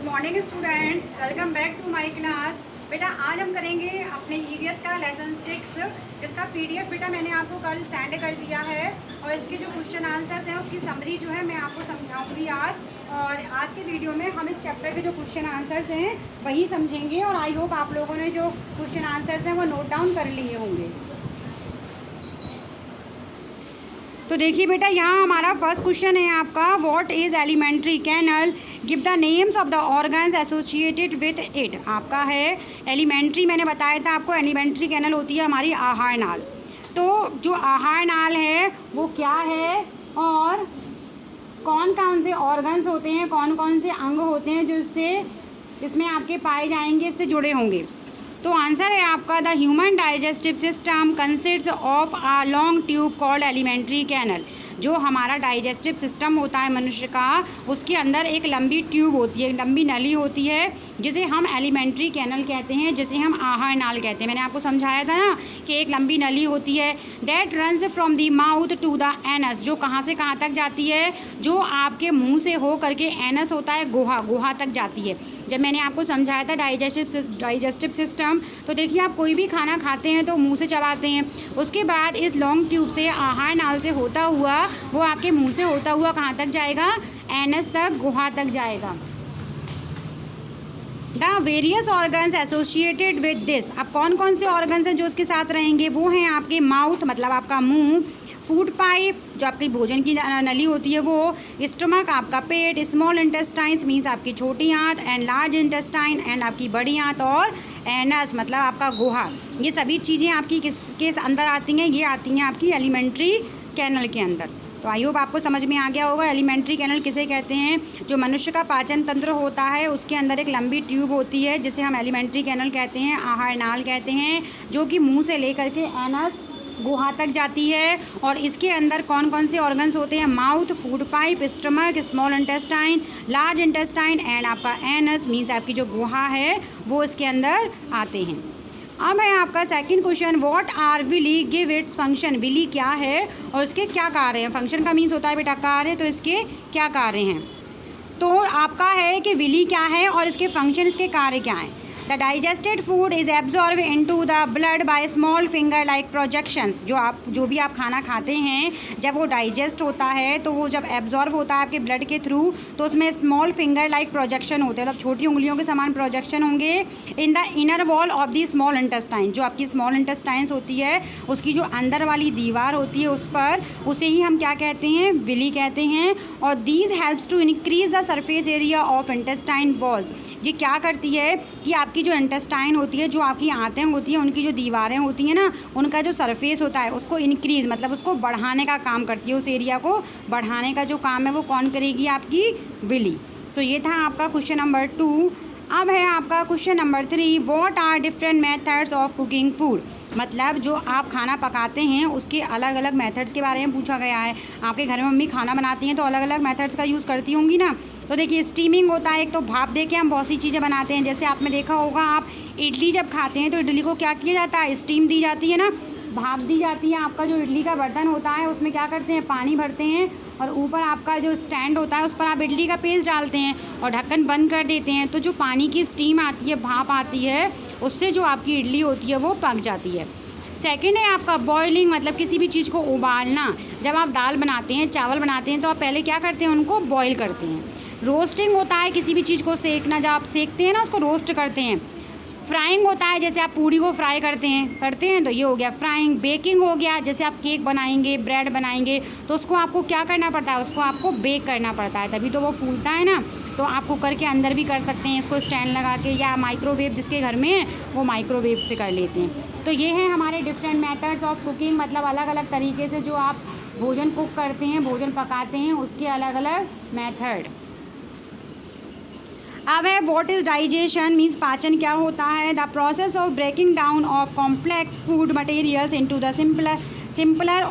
Morning students, welcome back to my class. बेटा आज हम करेंगे अपने ईवीएस का लेसन 6 जिसका पीडीएफ बेटा मैंने आपको कल सेंड कर दिया है और इसके जो क्वेश्चन आंसर्स हैं उसकी समरी जो है मैं आपको समझाऊंगी आज। और आज के वीडियो में हम इस चैप्टर के जो क्वेश्चन आंसर्स हैं वही समझेंगे और आई होप आप लोगों ने जो क्वेश्चन आंसर्स हैं वो नोट डाउन कर लिए होंगे। तो देखिए बेटा यहाँ हमारा फर्स्ट क्वेश्चन है आपका, what is alimentary canal, give the names of the organs associated with it. आपका है एलिमेंट्री, मैंने बताया था आपको एलिमेंट्री कैनल होती है हमारी आहार नाल। तो जो आहार नाल है वो क्या है और कौन कौन से ऑर्गन्स होते हैं, कौन कौन से अंग होते हैं जो इसमें आपके पाए जाएंगे, इससे जुड़े होंगे। तो आंसर है आपका the human digestive system consists of a long tube called alimentary canal. जो हमारा डाइजेस्टिव सिस्टम होता है मनुष्य का, उसके अंदर एक लंबी ट्यूब होती है, एक लंबी नली होती है जिसे हम एलिमेंट्री कैनल कहते हैं, जिसे हम आहार नाल कहते हैं। मैंने आपको समझाया था ना कि एक लंबी नली होती है that runs from the mouth to the anus. जो कहाँ से कहाँ तक जाती है, जो आपके मुंह से हो करके एनस होता है गुहा तक जाती है। जब मैंने आपको समझाया था डाइजेस्टिव सिस्टम, तो देखिए आप कोई भी खाना खाते हैं तो मुंह से चबाते हैं, उसके बाद इस लॉन्ग ट्यूब से आहार नाल से होता हुआ वो आपके मुंह से होता हुआ कहाँ तक जाएगा, एनस तक, गुहा तक जाएगा। The various organs associated with this. अब कौन कौन से ऑर्गन्स हैं जो उसके साथ रहेंगे, वो हैं आपके माउथ मतलब आपका मुंह, फूड पाइप जो आपकी भोजन की नली होती है वो, स्टमक आपका पेट, स्मॉल इंटेस्टाइन्स मीन्स आपकी छोटी आंत, एंड लार्ज इंटेस्टाइन एंड आपकी बड़ी आंत, और एनस मतलब आपका गुहा। ये सभी चीज़ें आपकी किसके अंदर आती हैं, ये आती हैं आपकी एलिमेंट्री कैनल के अंदर। तो आई होप आपको समझ में आ गया होगा एलिमेंट्री कैनल किसे कहते हैं। जो मनुष्य का पाचन तंत्र होता है उसके अंदर एक लंबी ट्यूब होती है जिसे हम एलिमेंट्री कैनल कहते हैं, आहार नाल कहते हैं, जो कि मुंह से लेकर के एनस गुहा तक जाती है। और इसके अंदर कौन कौन से ऑर्गन्स होते हैं, mouth, food pipe, stomach, small intestine, large intestine and आपका एनस मीन्स आपकी जो गुहा है वो इसके अंदर आते हैं। अब है आपका second question, what are villi, give its function. Villi क्या है और इसके क्या कार्य हैं। फंक्शन का मीन्स होता है बेटा कार्य, तो इसके क्या कार्य हैं। तो आपका है कि विली क्या है और इसके फंक्शन, इसके कार्य क्या हैं। The digested food is absorb into the blood by small finger like projections. जो भी आप खाना खाते हैं जब वो डाइजेस्ट होता है तो वो जब एब्जॉर्ब होता है आपके ब्लड के थ्रू, तो उसमें स्मॉल फिंगर लाइक प्रोजेक्शन होते हैं, मतलब छोटी उंगलियों के समान प्रोजेक्शन होंगे in the inner wall of the small intestine. जो आपकी स्मॉल इंटेस्टाइन्स होती है उसकी जो अंदर वाली दीवार होती है उस पर, उसे ही हम क्या कहते हैं, विली कहते हैं। और these helps to increase the surface area of intestine walls. ये क्या करती है कि आपकी जो इंटेस्टाइन होती है, जो आपकी आंतें होती हैं, उनकी जो दीवारें होती हैं ना, उनका जो सरफेस होता है उसको इंक्रीज़ मतलब उसको बढ़ाने का काम करती है। उस एरिया को बढ़ाने का जो काम है वो कौन करेगी, आपकी विली। तो ये था आपका क्वेश्चन नंबर 2। अब है आपका question number 3, what are different methods of cooking food. मतलब जो आप खाना पकाते हैं उसके अलग अलग मेथड्स के बारे में पूछा गया है। आपके घर में मम्मी खाना बनाती हैं तो अलग अलग मेथड्स का यूज़ करती होंगी ना। तो देखिए स्टीमिंग होता है, एक तो भाप दे के हम बहुत सी चीज़ें बनाते हैं। जैसे आपने देखा होगा, आप इडली जब खाते हैं तो इडली को क्या किया जाता है, स्टीम दी जाती है ना, भाप दी जाती है। आपका जो इडली का बर्तन होता है उसमें क्या करते हैं, पानी भरते हैं और ऊपर आपका जो स्टैंड होता है उस पर आप इडली का पेस्ट डालते हैं और ढक्कन बंद कर देते हैं। तो जो पानी की स्टीम आती है, भाप आती है, उससे जो आपकी इडली होती है वो पक जाती है। सेकंड है आपका बॉइलिंग, मतलब किसी भी चीज़ को उबालना। जब आप दाल बनाते हैं, चावल बनाते हैं तो आप पहले क्या करते हैं, उनको बॉईल करते हैं। रोस्टिंग होता है किसी भी चीज़ को सेकना, जब आप सेकते हैं ना उसको रोस्ट करते हैं। फ्राइंग होता है जैसे आप पूड़ी को फ्राई करते हैं तो ये हो गया फ्राइंग। बेकिंग हो गया, जैसे आप केक बनाएंगे, ब्रेड बनाएंगे तो उसको आपको क्या करना पड़ता है, उसको आपको बेक करना पड़ता है, तभी तो वो फूलता है ना। तो आप कुकर के अंदर भी कर सकते हैं इसको स्टैंड लगा के, या माइक्रोवेव जिसके घर में है वो माइक्रोवेव से कर लेते हैं। तो ये हैं हमारे डिफरेंट मेथड्स ऑफ कुकिंग, मतलब अलग अलग तरीके से जो आप भोजन कुक करते हैं, भोजन पकाते हैं, उसके अलग अलग मेथड। अब है व्हाट इज़ डाइजेशन मीन्स पाचन क्या होता है। The process of breaking down of complex food materials into the simpler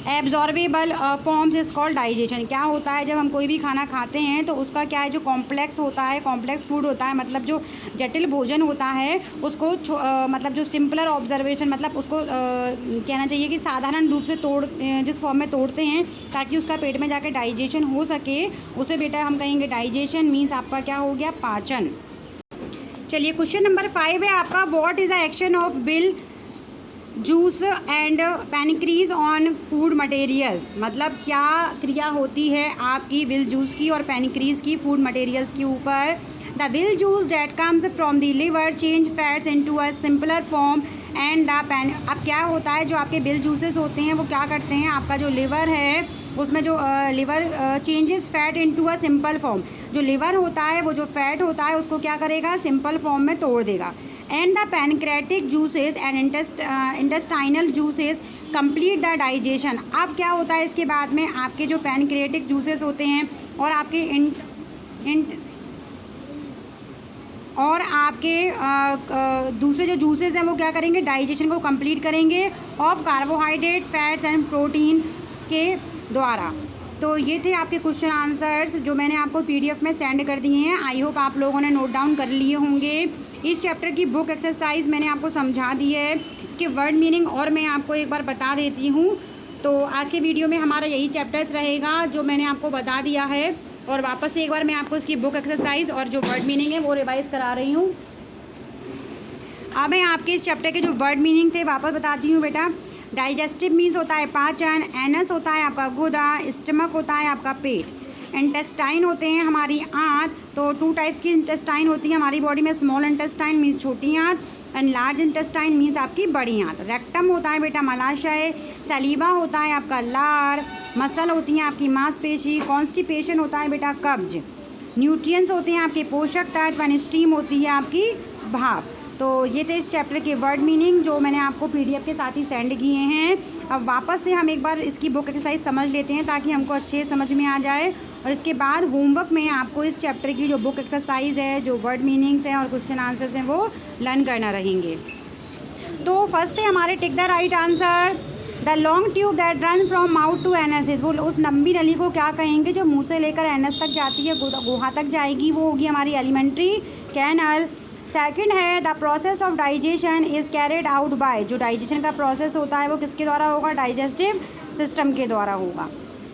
absorbable forms is called digestion. क्या होता है जब हम कोई भी खाना खाते हैं तो उसका क्या है, जो कॉम्प्लेक्स होता है, कॉम्प्लेक्स फूड होता है, मतलब जो जटिल भोजन होता है उसको मतलब जो सिंपलर ऑब्जर्वेशन, मतलब उसको कहना चाहिए कि साधारण रूप से जिस फॉर्म में तोड़ते हैं ताकि उसका पेट में जाकर डाइजेशन हो सके, उसे बेटा हम कहेंगे डाइजेशन। मीन्स आपका क्या हो गया, पाचन। चलिए क्वेश्चन नंबर 5 है आपका, what is the action of bile juice and pancreas on food materials. मतलब क्या क्रिया होती है आपकी विल जूस की और पैनक्रीज की फूड मटेरियल्स के ऊपर। The will juice that comes from the liver change fats into a simpler form and the pan. अब क्या होता है, जो आपके बिल जूसेस होते हैं वो क्या करते हैं, आपका जो लिवर है उसमें जो liver changes fat into a simple form. जो लिवर होता है वो जो फैट होता है उसको क्या करेगा, सिंपल फॉर्म में तोड़ देगा। And the pancreatic juices and intestinal juices complete the digestion. अब क्या होता है इसके बाद में, आपके जो पैनक्रेटिक जूसेस होते हैं और आपके दूसरे जो जूसेस हैं वो क्या करेंगे, डाइजेशन को कंप्लीट करेंगे of carbohydrate, fats and protein के द्वारा। तो ये थे आपके क्वेश्चन आंसर्स जो मैंने आपको पीडीएफ में सेंड कर दिए हैं। आई होप आप लोगों ने नोट डाउन कर लिए होंगे। इस चैप्टर की बुक एक्सरसाइज मैंने आपको समझा दी है, इसके वर्ड मीनिंग और मैं आपको एक बार बता देती हूँ। तो आज के वीडियो में हमारा यही चैप्टर्स रहेगा जो मैंने आपको बता दिया है, और वापस से एक बार मैं आपको इसकी बुक एक्सरसाइज और जो वर्ड मीनिंग है वो रिवाइज करा रही हूँ। अब मैं आपके इस चैप्टर के जो वर्ड मीनिंग थे वापस बताती हूँ बेटा। डाइजेस्टिव मीन्स होता है पाचन, एनस होता है आपका गुदा, स्टमक होता है आपका पेट, इंटेस्टाइन होते हैं हमारी आंत। तो 2 टाइप्स की इंटेस्टाइन होती है हमारी बॉडी में, स्मॉल इंटेस्टाइन मीन्स छोटी आंत एंड लार्ज इंटेस्टाइन मीन्स आपकी बड़ी आंत। रेक्टम होता है बेटा मलाशय, सलीवा होता है आपका लार, मसल होती हैं आपकी मांसपेशी, कॉन्स्टिपेशन होता है बेटा कब्ज, न्यूट्रिएंट्स होते हैं आपके पोषक तत्व, एंड स्टीम होती है आपकी भाप। तो ये थे इस चैप्टर के वर्ड मीनिंग जो मैंने आपको पीडीएफ के साथ ही सेंड किए हैं। अब वापस से हम एक बार इसकी बुक एक्सरसाइज समझ लेते हैं ताकि हमको अच्छे समझ में आ जाए, और इसके बाद होमवर्क में आपको इस चैप्टर की जो बुक एक्सरसाइज है, जो वर्ड मीनिंग्स हैं और क्वेश्चन आंसर्स हैं वो लर्न करना रहेंगे। तो फर्स्ट है हमारे tick the right answer. The long tube that run from mouth to anus, वो उस लंबी नली को क्या कहेंगे जो मुँह से लेकर एनस तक जाती है, गुहा तक जाएगी, वो होगी हमारी एलिमेंट्री कैनल। सेकंड है the process of digestion is carried out bye, जो डाइजेशन का प्रोसेस होता है वो किसके द्वारा होगा, डाइजेस्टिव सिस्टम के द्वारा होगा।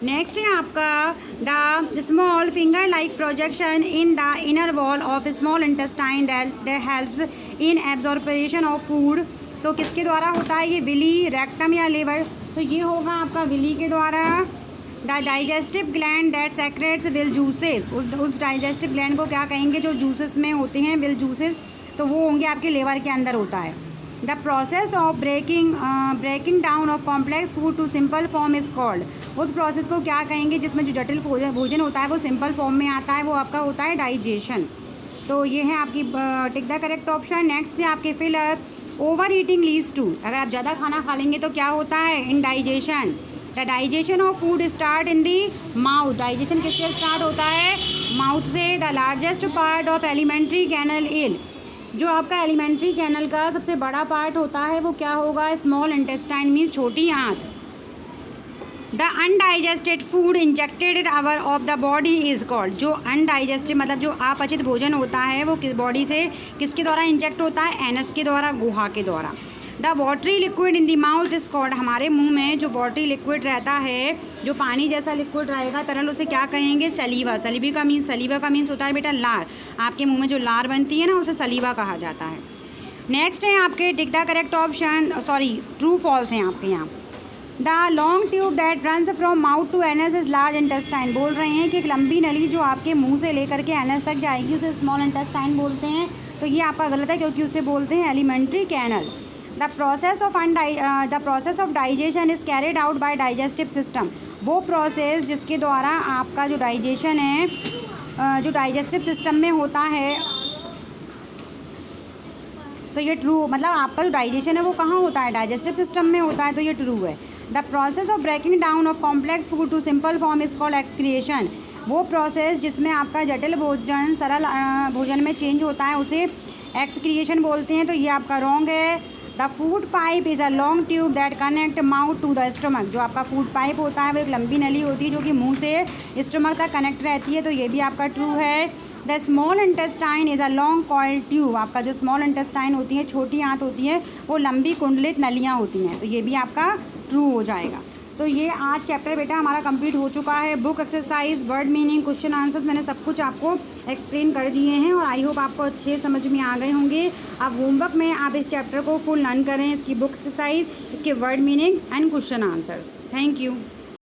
नेक्स्ट है आपका the small finger like projection in the inner wall of small intestine that helps in absorption of food. तो किसके द्वारा होता है ये, विली, रेक्टम या लिवर। तो ये होगा आपका विली के द्वारा। The digestive gland that secrets will juices, उस डाइजेस्टिव ग्लैंड को क्या कहेंगे जो जूसेस में होते हैं, विल जूसेस, तो वो होंगे आपके लिवर के अंदर होता है। The process of breaking down of complex food to simple form is called, उस प्रोसेस को क्या कहेंगे जिसमें जो जटिल भोजन होता है वो सिंपल फॉर्म में आता है, वो आपका होता है डाइजेशन। तो ये है आपकी tick the correct option. Next है आपके filler, over eating leads to, अगर आप ज़्यादा खाना खा लेंगे तो क्या होता है, indigestion. The digestion of food start in the mouth, digestion किससे स्टार्ट होता है, माउथ से। The largest part of alimentary canal ill, जो आपका एलिमेंट्री कैनल का सबसे बड़ा पार्ट होता है वो क्या होगा, स्मॉल इंटेस्टाइन मीन्स छोटी आंत। The undigested food injected hour of the body is called, जो अनडाइजेस्टेड मतलब जो अपचित भोजन होता है वो किस बॉडी से किसके द्वारा इंजेक्ट होता है, एनस के द्वारा, गुहा के द्वारा। The watery liquid in the mouth is called, हमारे मुंह में जो वाटरी लिक्विड रहता है, जो पानी जैसा लिक्विड रहेगा तरल, उसे क्या कहेंगे, सलीवा। सलीवा का मीन्स होता है बेटा लार, आपके मुंह में जो लार बनती है ना उसे सलीवा कहा जाता है। नेक्स्ट है आपके tick the correct option, sorry true false हैं आपके यहाँ। The long tube that runs from mouth to anus is large intestine, बोल रहे हैं कि एक लंबी नली जो आपके मुंह से लेकर के एनस तक जाएगी उसे स्मॉल इंटेस्टाइन बोलते हैं। तो ये आपका गलत है क्योंकि उसे बोलते हैं alimentary canal. The process of digestion is carried out by digestive system, वो प्रोसेस जिसके द्वारा आपका जो डाइजेशन है जो डाइजेस्टिव सिस्टम में होता है, तो ये ट्रू, मतलब आपका जो डाइजेशन है वो कहाँ होता है, डाइजेस्टिव सिस्टम में होता है, तो ये ट्रू है। The process of breaking down of complex food to simple form is called excretion, वो प्रोसेस जिसमें आपका जटिल भोजन सरल भोजन में चेंज होता है उसे एक्सक्रिएशन बोलते हैं। तो ये आपका रॉन्ग है। The food pipe is a long tube that connect mouth to the stomach. जो आपका फूड पाइप होता है वो एक लंबी नली होती है जो कि मुंह से स्टमक तक कनेक्ट रहती है, तो ये भी आपका ट्रू है। The small intestine is a long coil tube. आपका जो स्मॉल इंटेस्टाइन होती है, छोटी आंत होती है, वो लंबी कुंडलित नलियाँ होती हैं, तो ये भी आपका ट्रू हो जाएगा। तो ये आज चैप्टर बेटा हमारा कंप्लीट हो चुका है। Book exercise, word meaning, question answers मैंने सब कुछ आपको एक्सप्लेन कर दिए हैं और आई होप आपको अच्छे समझ में आ गए होंगे। अब होमवर्क में आप इस चैप्टर को फुल लर्न करें, इसकी बुक एक्सरसाइज, इसके word meaning and question answers. Thank you.